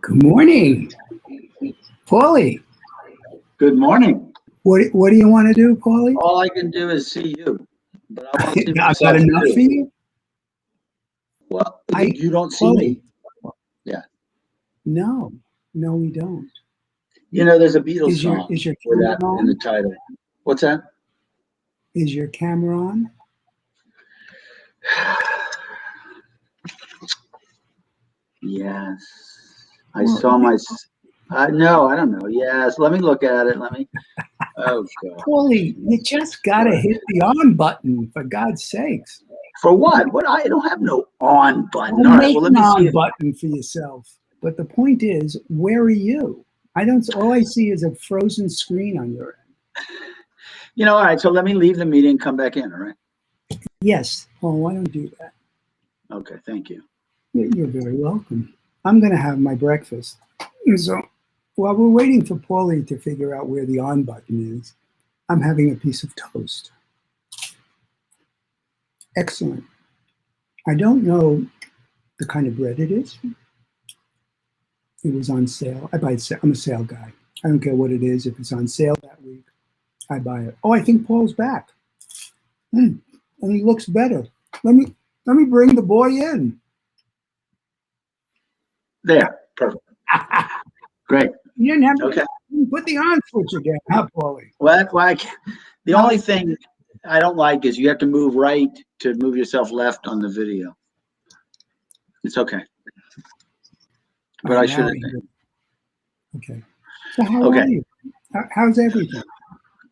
Good morning, Paulie. Good morning. What do you want to do, Paulie? All I can do is see you, but I want to see I've myself got enough too. for you. Well, I- you don't see Paulie. me. Yeah. No, we don't. You know, there's a Beatles Is your song is your with camera that in the on? title. What's that? Is your camera on? Yes. I Well, saw my. No, I don't know. Yes. Let me look at it. Let me. Oh God. Paulie, you just gotta hit the on button for God's sakes. For what? What? I don't have no on button. Well, All right. make Well, let an me see. on button for yourself. But the point is, where are you? I don't. All I see is a frozen screen on your end. You know. All right. So let me leave the meeting and come back in. All right. Yes. Well, why don't you do that? Okay. Thank you. You're very welcome. I'm going to have my breakfast. So while we're waiting for Paulie to figure out where the on button is, I'm having a piece of toast. Excellent. I don't know the kind of bread it is. It was on sale. I'm a sale guy. I don't care what it is. If it's on sale that week, I buy it. Oh, I think Paul's back. And he looks better. Let me bring the boy in. There. Perfect. Great. You didn't have to Okay. put the on switch again, huh, Paulie? Well, the only thing I don't like is you have to move right to move yourself left on the video. It's okay. But I should have. Okay. So how Okay. are you? How's everything?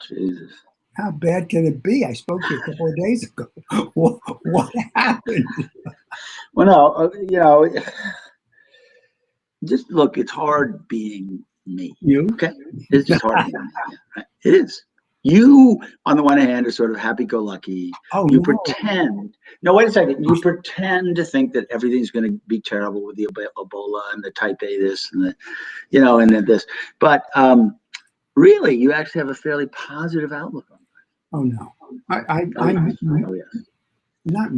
Jesus. How bad can it be? I spoke to you a couple of days ago. What happened? Well, no, just look, it's hard being me. You? Okay. It's just hard being me. Yeah, right? It is. You, on the one hand, are sort of happy-go-lucky. Oh, You no. pretend. No, wait a second. You pretend to think that everything's going to be terrible with the Ebola and the Type A this and the, and then this. But really, you actually have a fairly positive outlook on it. Oh, no. I'm Oh, yes. not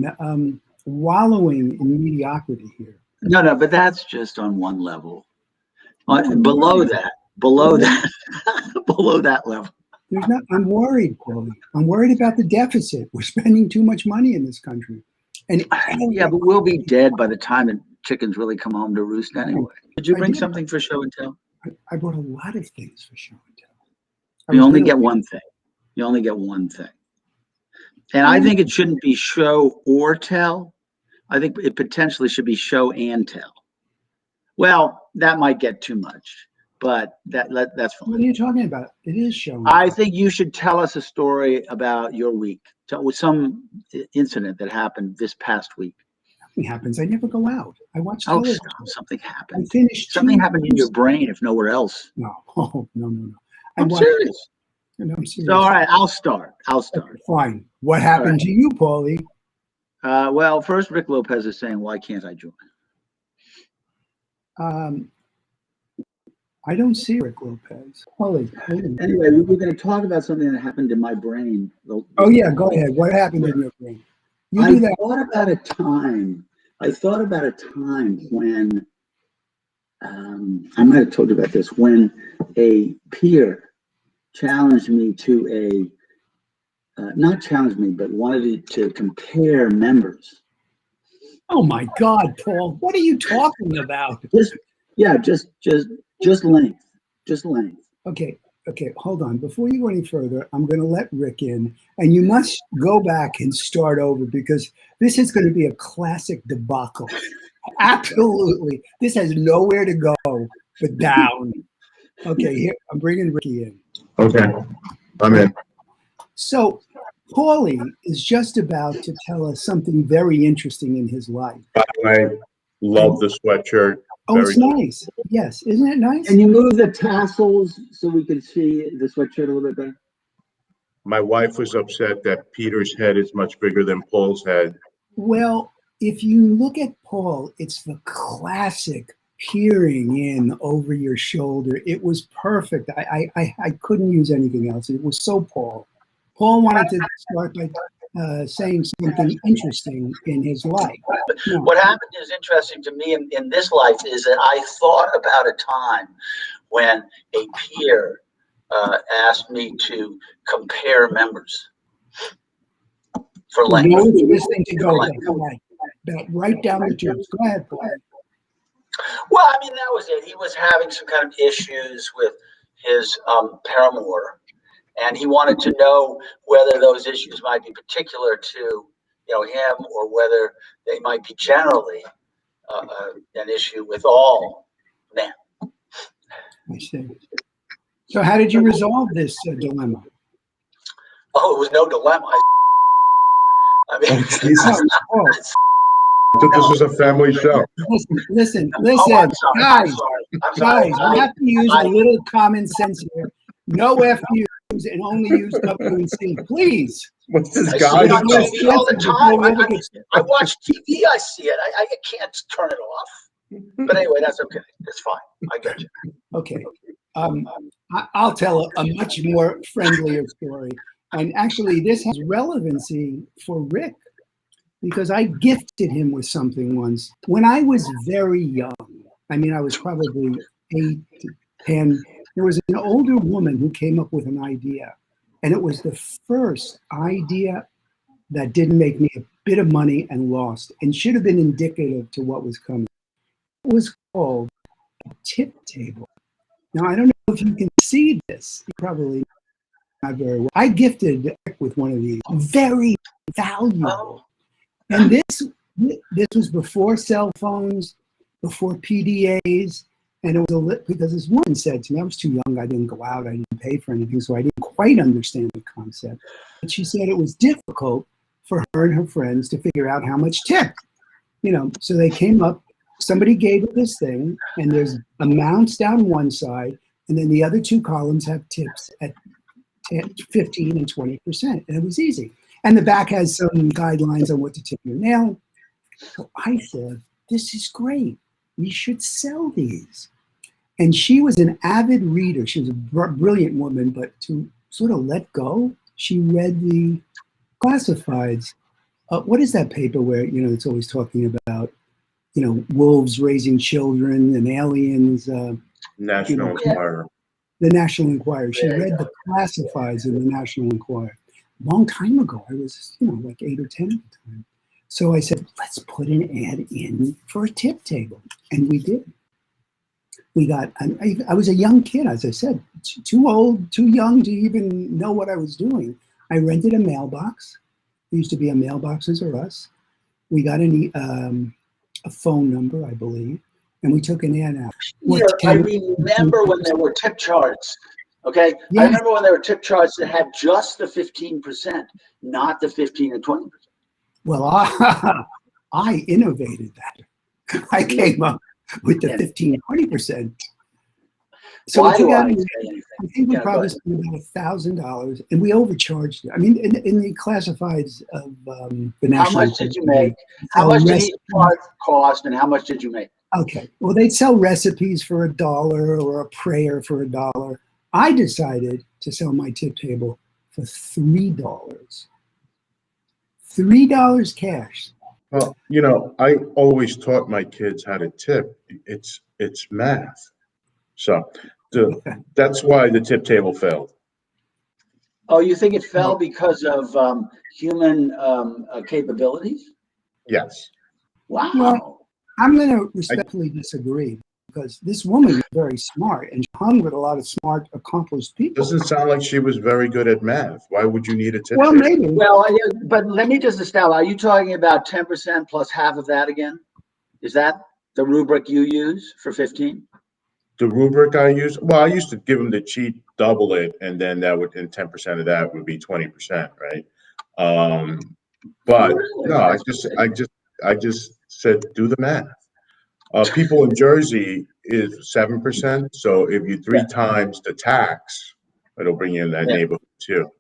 wallowing in mediocrity here. No, but that's just on one level. No, Below that, below that level. There's not. I'm worried, Paulie. I'm worried about the deficit. We're spending too much money in this country. And Yeah, but we'll be dead by the time the chickens really come home to roost anyway. Did you bring something for show and tell? I brought a lot of things for show and tell. You only get one thing. You only get one thing. And I think it shouldn't be show or tell. I think it potentially should be show and tell. Well, that might get too much, but that's fine. What are you talking about? It is show. I think you should tell us a story about your week. With some incident that happened this past week. Nothing happens. I never go out. I watch Oh, television. stop. Something happened. I finished. Something happened in your brain, if nowhere else. No. Oh, no. I'm serious. No, I'm serious. So, all right, I'll start. Okay, fine. What happened to you, Paulie? Well, first, Rick Lopez is saying, "Why can't I join?" I don't see Rick Lopez. Paulie. Anyway, we were going to talk about something that happened in my brain. Oh yeah, go ahead. What happened in your brain? I thought about a time when I might have told you about this, when a peer challenged me to not challenged me, but wanted to compare members. Oh my God, Paul! What are you talking about? Just length. Okay, hold on. Before you go any further, I'm going to let Rick in, and you must go back and start over because this is going to be a classic debacle. Absolutely, this has nowhere to go but down. Okay, here I'm bringing Ricky in. Okay, I'm in. So, Paulie is just about to tell us something very interesting in his life. By the way, love the sweatshirt. Oh, it's nice. Yes, isn't it nice? Can you move the tassels so we can see the sweatshirt a little bit better? My wife was upset that Peter's head is much bigger than Paul's head. Well, if you look at Paul, it's the classic peering in over your shoulder. It was perfect. I couldn't use anything else. It was so Paul. Paul wanted to start by saying something interesting in his life. No. What happened is interesting to me in this life is that I thought about a time when a peer asked me to compare members for length. No one's listening to go right down the tubes. Go ahead, Paul. Well, I mean, that was it. He was having some kind of issues with his paramour, and he wanted to know whether those issues might be particular to him, or whether they might be generally an issue with all men. I see. So how did you resolve this dilemma? Oh, it was no dilemma. I mean, Oh, Jesus. Oh, I thought this was a family show. listen, oh, I'm sorry, guys, I'm sorry. we have to use a little common sense here. No FUs and only use W and C, please. What's this I guy? see it on TV all the time. I watch TV. I see it. I can't turn it off. But anyway, that's okay. It's fine. I get you. Okay. I'll tell a much more friendlier story. And actually, this has relevancy for Rick, because I gifted him with something once. When I was very young, I mean, I was probably 8 to 10, there was an older woman who came up with an idea. And it was the first idea that didn't make me a bit of money and lost, and should have been indicative to what was coming. It was called a tip table. Now, I don't know if you can see this. You probably not very well. I gifted Rick with one of these. Very valuable. And this was before cell phones, before PDAs, and it was because this woman said to me, I was too young, I didn't go out, I didn't pay for anything, so I didn't quite understand the concept. But she said it was difficult for her and her friends to figure out how much tip. So they came up, somebody gave her this thing, and there's amounts down one side, and then the other two columns have tips at 10, 15 and 20%, and it was easy. And the back has some guidelines on what to tip your nail. So I said, this is great. We should sell these. And she was an avid reader. She was a brilliant woman, but to sort of let go, she read the classifieds. What is that paper where, it's always talking about, wolves raising children and aliens? National Enquirer. The National Enquirer. She read the classifieds in the National Enquirer. Long time ago. I was, like 8 or 10 at the time. So I said, let's put an ad in for a tip table. And we did. We got, I was a young kid, as I said, too old, too young to even know what I was doing. I rented a mailbox. There used to be a Mailboxes or Us. We got a phone number, I believe, and we took an ad out. I remember when there were tip charts. Okay, yes. I remember when there were tip charts that had just the 15%, not the 15 and 20%. Well, I innovated that. I came up with the 15, 20%. So Why do I think we Yeah, probably spent about $1,000, and we overcharged it. I mean, in the classifieds of the National. How much did you make? How much did each part cost, and how much did you make? Okay, well, they'd sell recipes for $1 or a prayer for $1. I decided to sell my tip table for $3. $3 cash. Well, I always taught my kids how to tip. It's math. So that's why the tip table failed. Oh, you think it fell because of human capabilities? Yes. Wow. Well, I'm going to respectfully disagree, because this woman is very smart and hung with a lot of smart, accomplished people. Doesn't sound like she was very good at math. Why would you need a tip Well, table? maybe. Well, but let me just establish, are you talking about 10% plus half of that again? Is that the rubric you use for 15? The rubric I use, well, I used to give them the cheat, double it, and then that would, and 10% of that would be 20%, right? But no, I just said, do the math. People in Jersey is 7%. So if you 3 times the tax, it'll bring you in that neighborhood too.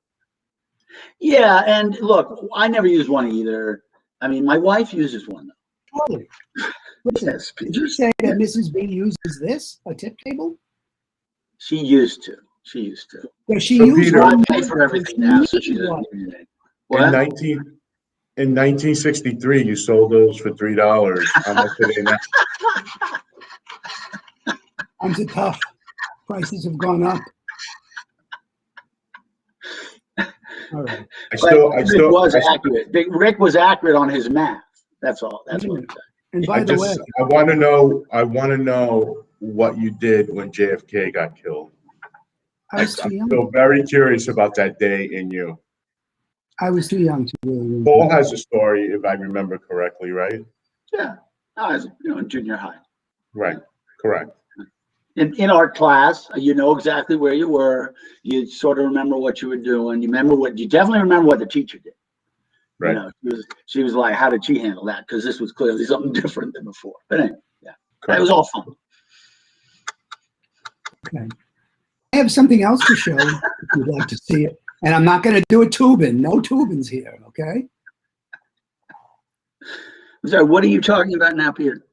Yeah, and look, I never use one either. I mean, my wife uses one though. Totally. Listen, did you say that Mrs. B uses this, a tip table? She used to. Does she So use Peter- I one? pay for everything now, so she doesn't need it. What? 1963, you sold those for $3. How much are they now? Times are tough. Prices have gone up. All right. Rick was accurate. Rick was accurate on his math. That's all. That's what I'm saying. And by the way, I want to know what you did when JFK got killed. I was too I'm young. so very curious about that day in you. I was too young to really. Paul has a story, if I remember correctly, right? Yeah. I was, in junior high. Right, correct. In art class, you know exactly where you were. You sort of remember what you were doing. You definitely remember what the teacher did. Right. She was like, how did she handle that? Because this was clearly something different than before. But anyway, yeah, Correct. It was all fun. Okay. I have something else to show if you'd like to see it. And I'm not going to do a Tubin. No Tubins here, okay? So what are you talking about now, Peter?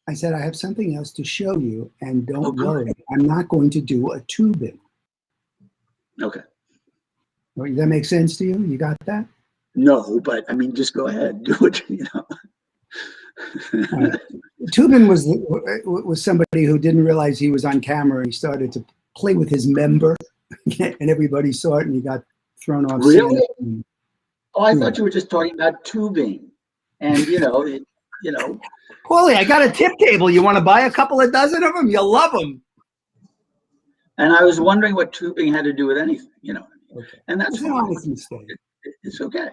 I said I have something else to show you, and don't Okay. worry, I'm not going to do a Tubin. Okay. Does that make sense to you? You got that? No, but I mean, just go ahead, do it. Tubin was somebody who didn't realize he was on camera, and he started to play with his member, and everybody saw it, and he got thrown off. Really? CNN. Oh, I thought you were just talking about tubing, and Paulie, I got a tip table. You want to buy a couple of dozen of them? You'll love them. And I was wondering what tubing had to do with anything, Okay. And that's It's an honest mistake. It's okay.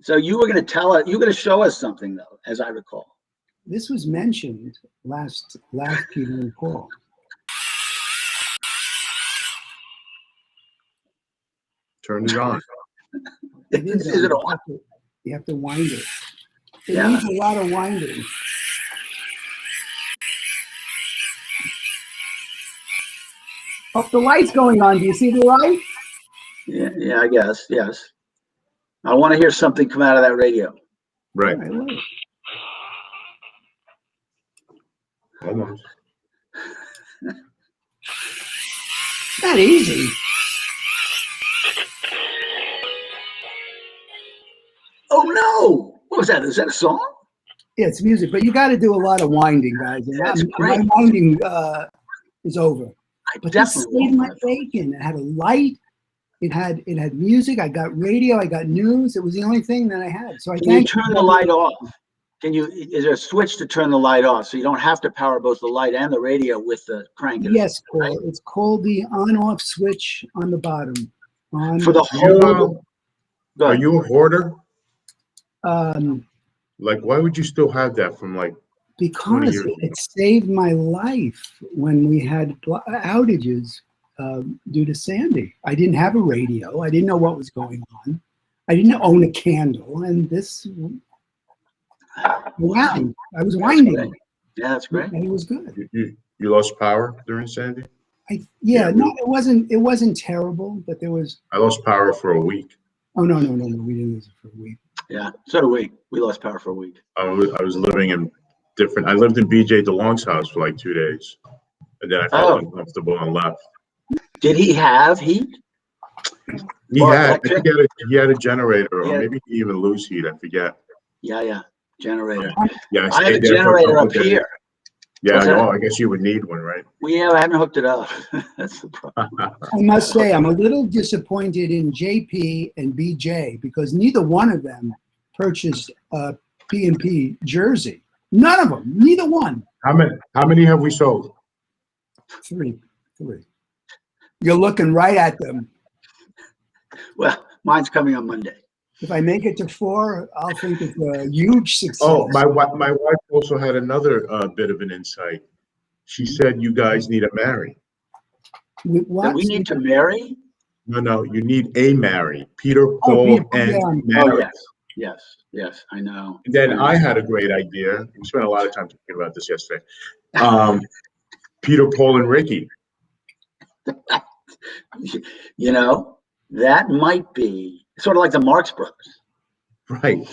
So you were going to you're going to show us something though, as I recall. This was mentioned last Peter and Paul. Turn it on. It is Is it on. on? You have to wind it. It Yeah. needs a lot of winding. Oh, the light's going on. Do you see the light? Yeah, I guess. Yes. I want to hear something come out of that radio. Right, All right, wait. almost. It's not easy. Oh no! What was that? Is that a song? Yeah, it's music, but you got to do a lot of winding, guys. And That's my great. winding is over. I But this definitely. saved my bacon. It had a light. It had music. I got radio. I got news. It was the only thing that I had. So I Can you thank turn the light off? Is there a switch to turn the light off so you don't have to power both the light and the radio with the crank? Yes, Paul. It's called the on-off switch on the bottom. On For the whole. Go Are ahead. you a hoarder? um, Like, why would you still have that from like, because years it saved my life when we had outages due to Sandy. I didn't have a radio. I didn't know what was going on. I didn't own a candle, and this wound. I was winding, great. Yeah, that's great. and it was good. you lost power during Sandy? Yeah, no, it wasn't terrible, but there was. I lost power for a week. Oh no, we didn't lose it for a week. Yeah, so do we. We lost power for a week. I was living in I lived in BJ DeLong's house for like 2 days. And then I felt uncomfortable and left. Did he have heat? He Or had, electric? he had a generator, Yeah. or maybe he even lose heat, I forget. Yeah. Generator. Yeah, I have a stayed there for generator couple up days. here. Yeah, What's that? I guess you would need one, right? I haven't hooked it up. That's the problem. I must say, I'm a little disappointed in JP and BJ because neither one of them purchased a P&P jersey. None of them. Neither one. How many have we sold? Three. You're looking right at them. Well, mine's coming on Monday. If I make it to 4, I'll think it's a huge success. Oh, my wife also had another bit of an insight. She said you guys need to marry. What? That we need to marry? No, you need a marry. Peter, Paul, Peter, and yeah. Oh, Mary. yes, I know. And then I had a great idea. We spent a lot of time talking about this yesterday. Peter, Paul, and Ricky. That might be sort of like the Marx Brothers. Right.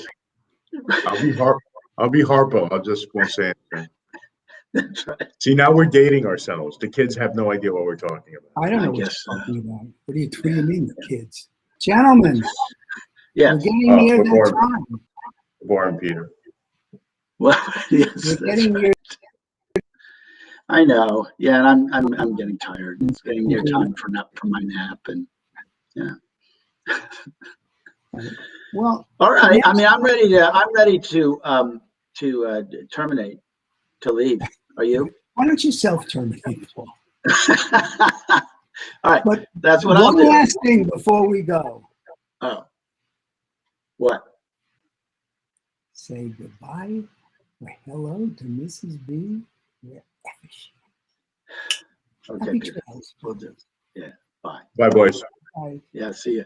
I'll be Harpo. I just won't say anything. That's right. See, now we're dating ourselves. The kids have no idea what we're talking about. I don't know I what you're guess so. talking about. What do you mean, kids? Gentlemen, Yes. We're getting near we're that bored. time. Warren Peter. Well, yes, We're that's getting right. near. I know. Yeah, and I'm getting tired. It's getting near time for my nap, and Well, all right. next- I mean, I'm ready to terminate, to leave. Are you? why don't you self-terminate, Paul? All right. But That's what I'll one do. last thing before we go. Oh, what? Say goodbye or hello to Mrs. B wherever she is. Okay, Happy Peter. trails. We'll do. Yeah. Bye. Bye, boys. Bye. Yeah. See you.